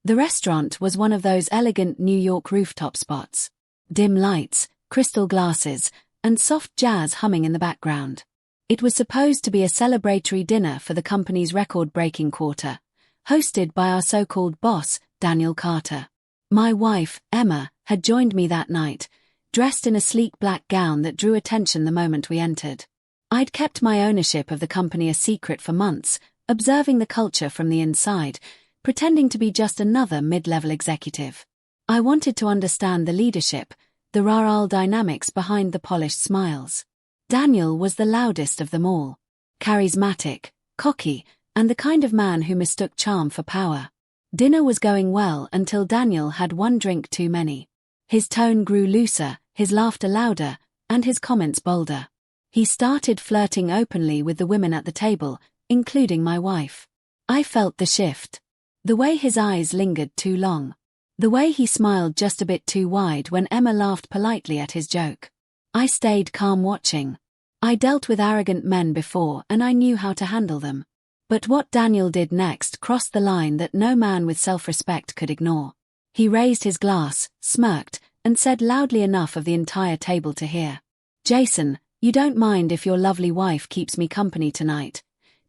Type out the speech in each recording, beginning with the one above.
The restaurant was one of those elegant New York rooftop spots. Dim lights, crystal glasses, and soft jazz humming in the background. It was supposed to be a celebratory dinner for the company's record-breaking quarter, hosted by our so-called boss, Daniel Carter. My wife, Emma, had joined me that night, dressed in a sleek black gown that drew attention the moment we entered. I'd kept my ownership of the company a secret for months, observing the culture from the inside, pretending to be just another mid-level executive. I wanted to understand the leadership, the rah-rah dynamics behind the polished smiles. Daniel was the loudest of them all. Charismatic, cocky, and the kind of man who mistook charm for power. Dinner was going well until Daniel had one drink too many. His tone grew looser, his laughter louder, and his comments bolder. He started flirting openly with the women at the table, including my wife. I felt the shift. The way his eyes lingered too long. The way he smiled just a bit too wide when Emma laughed politely at his joke. I stayed calm watching. I dealt with arrogant men before and I knew how to handle them. But what Daniel did next crossed the line that no man with self-respect could ignore. He raised his glass, smirked, and said loudly enough of the entire table to hear. "Jason, you don't mind if your lovely wife keeps me company tonight?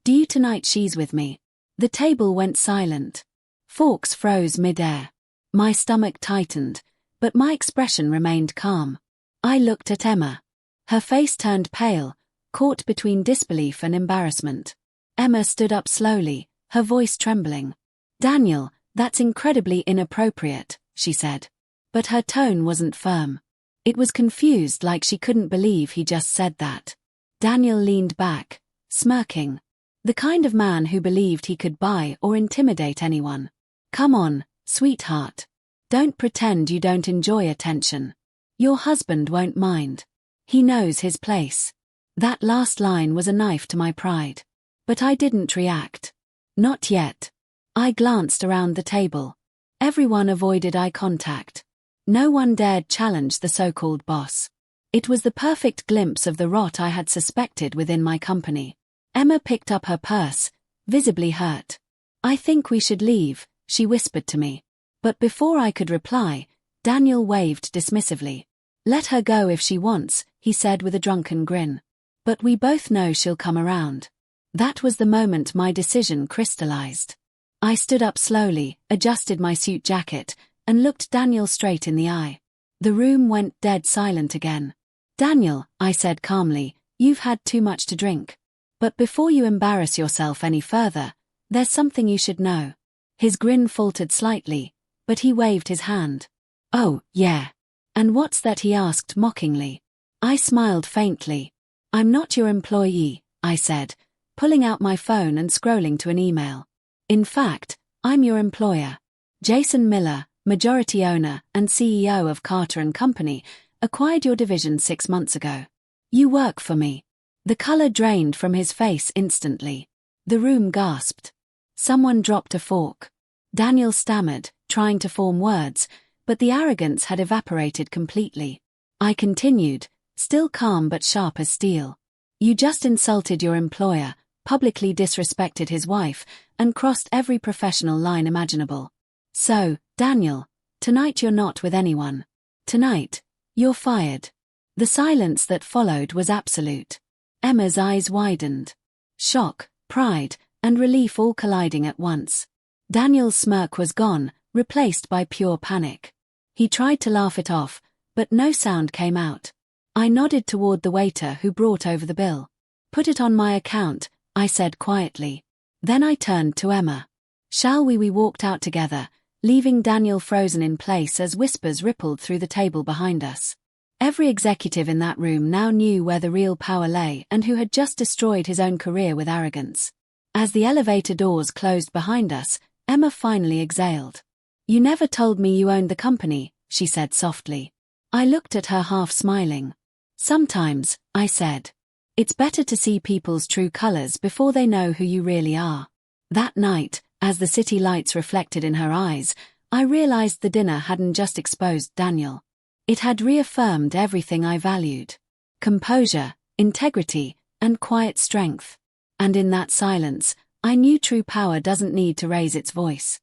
Do you tonight she's with me?" The table went silent. Forks froze mid-air. My stomach tightened, but my expression remained calm. I looked at Emma. Her face turned pale, caught between disbelief and embarrassment. Emma stood up slowly, her voice trembling. "Daniel, that's incredibly inappropriate," she said. But her tone wasn't firm. It was confused, like she couldn't believe he just said that. Daniel leaned back, smirking. The kind of man who believed he could buy or intimidate anyone. "Come on, sweetheart. Don't pretend you don't enjoy attention. Your husband won't mind. He knows his place." That last line was a knife to my pride. But I didn't react. Not yet. I glanced around the table. Everyone avoided eye contact. No one dared challenge the so-called boss. It was the perfect glimpse of the rot I had suspected within my company. Emma picked up her purse, visibly hurt. "I think we should leave," she whispered to me. But before I could reply, Daniel waved dismissively. "Let her go if she wants," he said with a drunken grin. "But we both know she'll come around." That was the moment my decision crystallized. I stood up slowly, adjusted my suit jacket, and looked Daniel straight in the eye. The room went dead silent again. "Daniel," I said calmly, "you've had too much to drink. But before you embarrass yourself any further, there's something you should know." His grin faltered slightly, but he waved his hand. "Oh, yeah. And what's that?" he asked mockingly. I smiled faintly. "I'm not your employee," I said, pulling out my phone and scrolling to an email. "In fact, I'm your employer. Jason Miller, majority owner and CEO of Carter & Company, acquired your division 6 months ago. You work for me." The color drained from his face instantly. The room gasped. Someone dropped a fork. Daniel stammered, trying to form words, but the arrogance had evaporated completely. I continued, still calm but sharp as steel. "You just insulted your employer, publicly disrespected his wife, and crossed every professional line imaginable. So, Daniel, tonight you're not with anyone. Tonight, you're fired." The silence that followed was absolute. Emma's eyes widened. Shock, pride, and relief all colliding at once. Daniel's smirk was gone, replaced by pure panic. He tried to laugh it off, but no sound came out. I nodded toward the waiter who brought over the bill. "Put it on my account," I said quietly. Then I turned to Emma. "Shall we?" We walked out together, leaving Daniel frozen in place as whispers rippled through the table behind us. Every executive in that room now knew where the real power lay and who had just destroyed his own career with arrogance. As the elevator doors closed behind us, Emma finally exhaled. "You never told me you owned the company," she said softly. I looked at her half smiling. "Sometimes," I said. "It's better to see people's true colors before they know who you really are." That night, as the city lights reflected in her eyes, I realized the dinner hadn't just exposed Daniel. It had reaffirmed everything I valued. Composure, integrity, and quiet strength. And in that silence, I knew true power doesn't need to raise its voice.